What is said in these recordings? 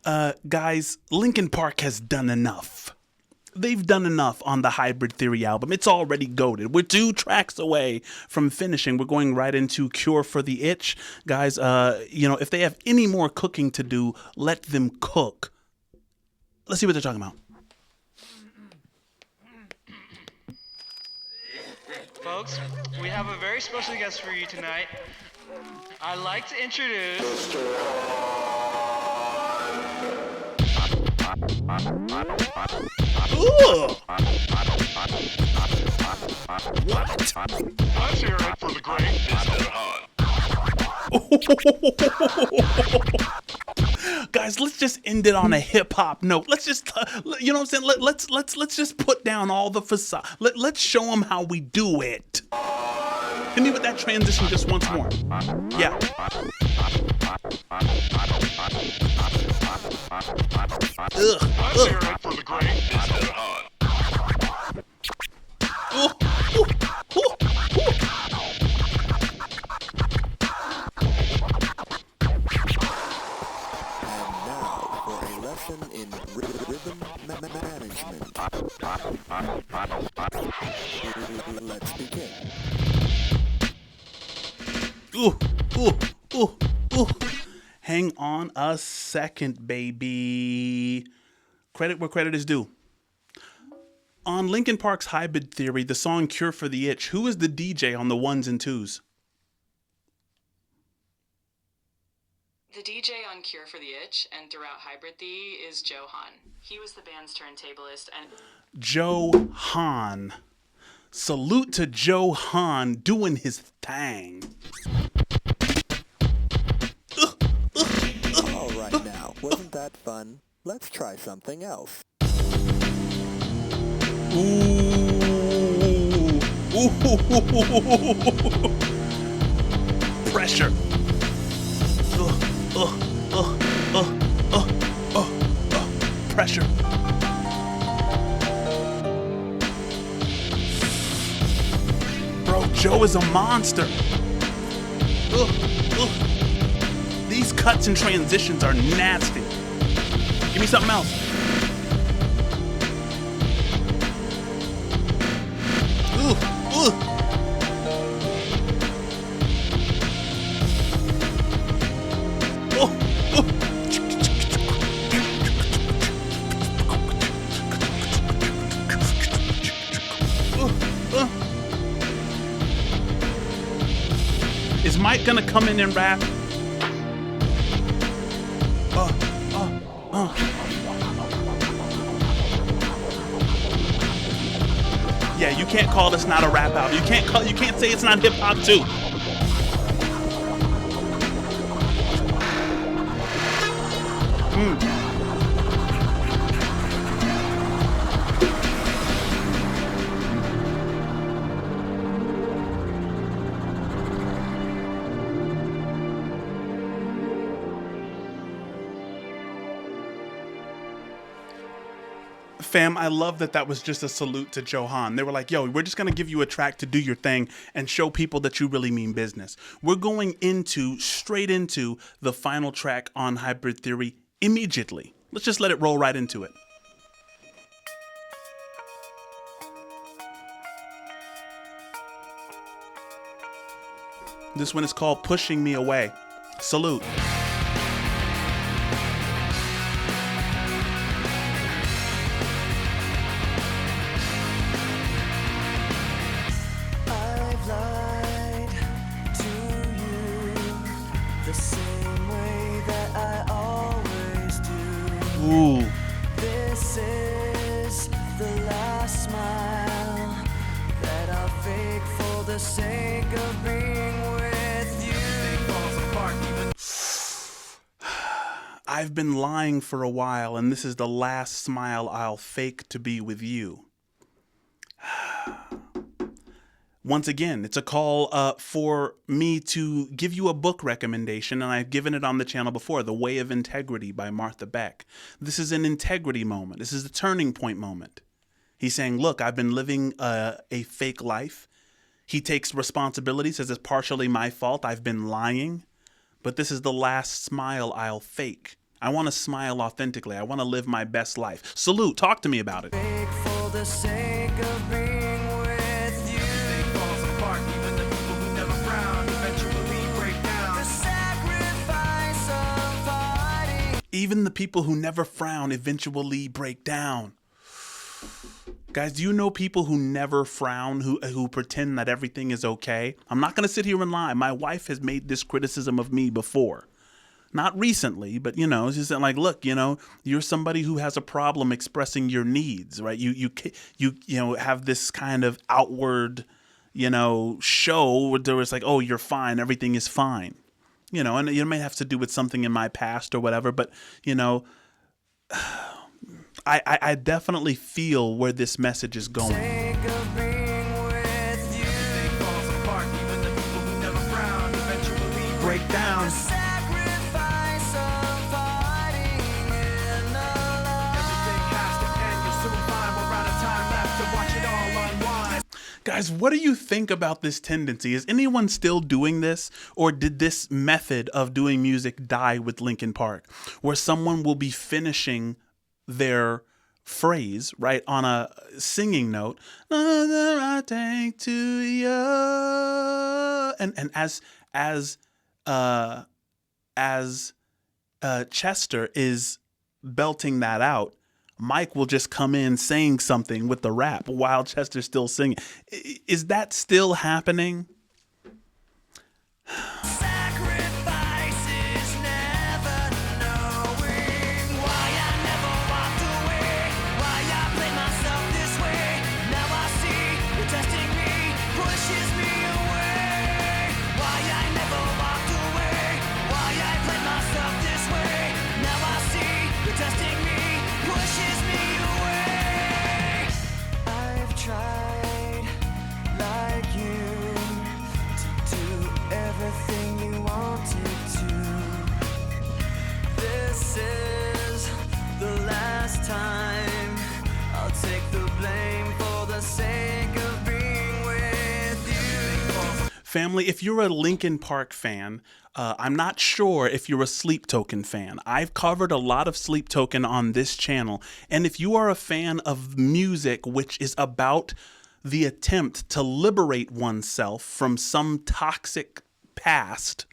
Guys, Linkin Park has done enough. They've done enough on the Hybrid Theory album. It's already goated. We're 2 tracks away from finishing. We're going right into Cure for the Itch. Guys, if they have any more cooking to do, let them cook. Let's see what they're talking about. Folks, we have a very special guest for you tonight. I'd like to introduce... Ooh. What? Let's hear it for the great Mr. Han. Guys, let's just end it on a hip hop note. Let's just, you know what I'm saying? Let's just put down all the facade. Let's show them how we do it. Hit me with that transition just once more. Yeah. Let's hear it for the great Mr. Han. And now for a lesson in rhythm management. Let's begin. Ooh. Hang on a second, baby. Credit where credit is due. On Linkin Park's Hybrid Theory, the song Cure for the Itch, who is the DJ on the 1s and 2s? The DJ on Cure for the Itch and throughout Hybrid Theory is Joe Han. He was the band's turntablist and... Joe Han. Salute to Joe Han doing his thing. All right now, wasn't that fun? Let's try something else. Ooh. Pressure. Pressure. Bro, Joe is a monster. These cuts and transitions are nasty. Give me something else. Is Mike gonna come in and rap? Yeah, you can't call this not a rap album. You can't say it's not hip hop too. Fam, I love that was just a salute to Joe Han. They were like, yo, we're just going to give you a track to do your thing and show people that you really mean business. We're going straight into the final track on Hybrid Theory immediately. Let's just let it roll right into it. This one is called Pushing Me Away. Salute. Ooh. This is the last smile that I'll fake for the sake of being with you. I've been lying for a while, and this is the last smile I'll fake to be with you. Once again, it's a call for me to give you a book recommendation, and I've given it on the channel before, The Way of Integrity by Martha Beck. This is an integrity moment. This is a turning point moment. He's saying, look, I've been living a fake life. He takes responsibility, says it's partially my fault. I've been lying, but this is the last smile I'll fake. I want to smile authentically. I want to live my best life. Salute. Talk to me about it. Fake for the sake of being with you. Everything falls apart, even the people who never frown eventually break down. The sacrifice of fighting. Even the people who never frown eventually break down. Guys, do you know people who never frown, who pretend that everything is okay? I'm not going to sit here and lie. My wife has made this criticism of me before. Not recently, but, you know, she's like, look, you know, you're somebody who has a problem expressing your needs, right? You know, have this kind of outward, you know, show where it's like, oh, you're fine. Everything is fine. You know, and it may have to do with something in my past or whatever, but, you know, I definitely feel where this message is going. Sake of being with you. Everything falls apart, even the people who never frown eventually break down. The sacrifice of fighting in the light. Everything has to end, you'll soon find we're out of time left to watch it all unwind. Guys, what do you think about this tendency? Is anyone still doing this? Or did this method of doing music die with Linkin Park? Where someone will be finishing their phrase, right, on a singing note, I take to you, and as Chester is belting that out, Mike will just come in saying something with the rap while Chester's still singing. Is that still happening? Sacrifices never knowing why I never walked away, why I played myself this way. Now I see you're testing me, pushes me away. Why I never walked away, why I played myself this way. Now I see you're testing me, pushes me away. I've tried like you to do everything you wanted to. This is the last time I'll take the blame for the sake of being with you. Family, if you're a Linkin Park fan, I'm not sure if you're a Sleep Token fan. I've covered a lot of Sleep Token on this channel, and if you are a fan of music which is about the attempt to liberate oneself from some toxic past,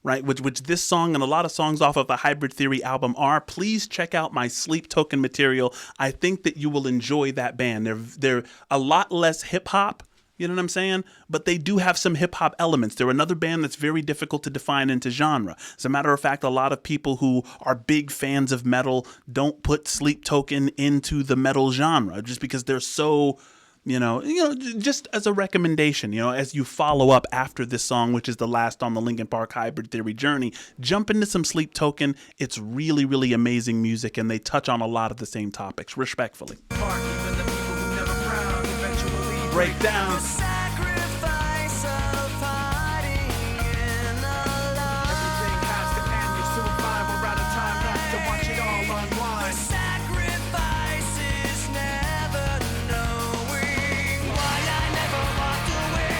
right, which this song and a lot of songs off of the Hybrid Theory album are, please check out my Sleep Token material. I think that you will enjoy that band. They're a lot less hip-hop, you know what I'm saying? But they do have some hip-hop elements. They're another band that's very difficult to define into genre. As a matter of fact, a lot of people who are big fans of metal don't put Sleep Token into the metal genre just because they're so... You know, just as a recommendation, you know, as you follow up after this song, which is the last on the Linkin Park Hybrid Theory journey, jump into some Sleep Token. It's really, really amazing music, and they touch on a lot of the same topics, respectfully. Park, even the people who never frown eventually Break down. Sacrifice of fighting in the light. Everything has to end, you'll soon find we're out of time left to watch it all unwind. Sacrifices never knowing why I never walked away,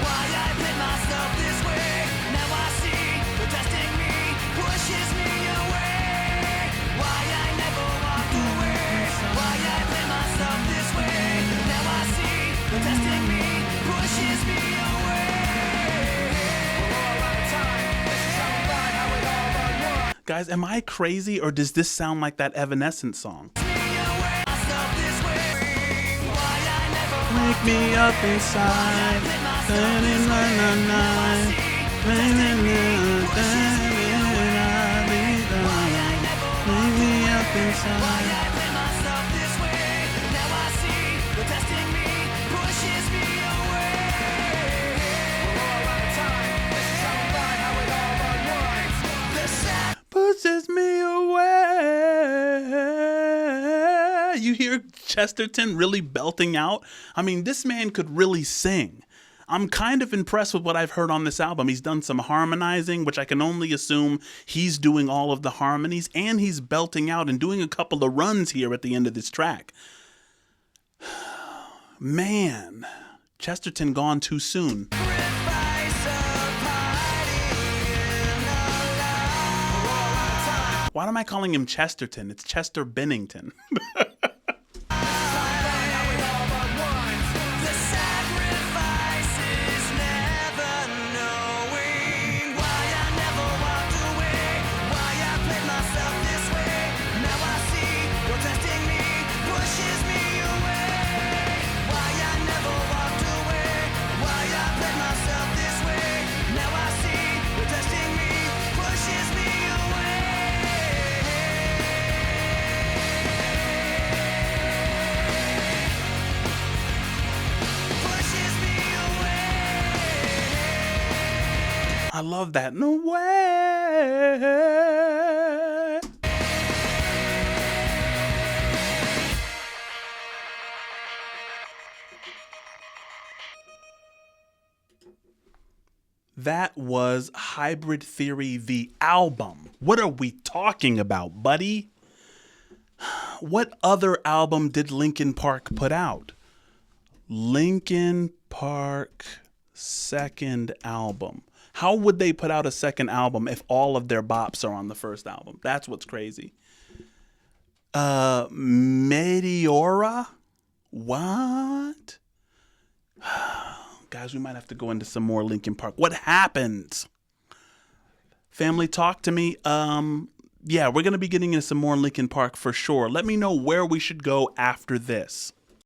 why I played myself this way. Now I see you're testing me, pushes me away. Why I never walked away, why I played myself this way. Now I see you're testing me, pushes me away. We're all out of time, this is how we ride, how it all unwind. Guys, am I crazy, or does this sound like that Evanescence song? Wake me up inside, wake me up inside. Pushes me away. You hear Chesterton really belting out? I mean, this man could really sing. I'm kind of impressed with what I've heard on this album. He's done some harmonizing, which I can only assume he's doing all of the harmonies, and he's belting out and doing a couple of runs here at the end of this track. Man, Chesterton gone too soon. Why Why am I calling him Chesterton? It's Chester Bennington. The sacrifice is never knowing why I never walked away, why I played myself this way. Now I see you're testing me, pushes me away. Why I never walked away, why I played myself this way. Now I see you're testing me, pushes me away. Pushes me away. I love that. No way. That was Hybrid Theory, the album. What are we talking about, buddy? What other album did Linkin Park put out? Linkin Park second album. How would they put out a second album if all of their bops are on the first album? That's what's crazy. Meteora? What? Guys, we might have to go into some more Linkin Park. What happened? Family, talk to me. Yeah, we're going to be getting into some more Linkin Park for sure. Let me know where we should go after this.